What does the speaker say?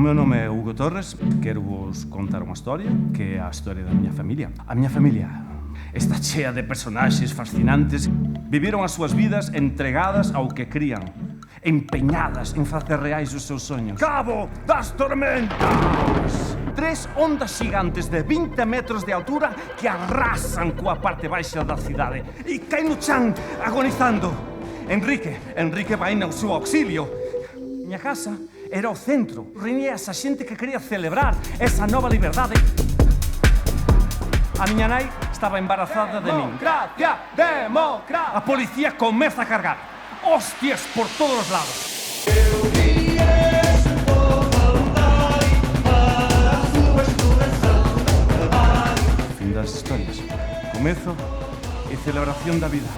meu nome é Hugo Torres, quero vos contar unha historia que é a historia da miña familia. A miña familia está chea de personaxes fascinantes. Viviron as súas vidas entregadas ao que crían, empeñadas en facer reais os seus soños. Cabo das Tormentas! 3 ondas gigantes de 20 metros de altura que arrasan coa parte baixa da cidade e caen no chan agonizando. Enrique vai no seu auxilio. Miña casa era o centro. Reunía esa xente que quería celebrar esa nova liberdade. A miña nai estaba embarazada de min. Democracia! A policía comeza a cargar. Hostias por todos os lados. Fin das historias. Comezo e celebración da vida.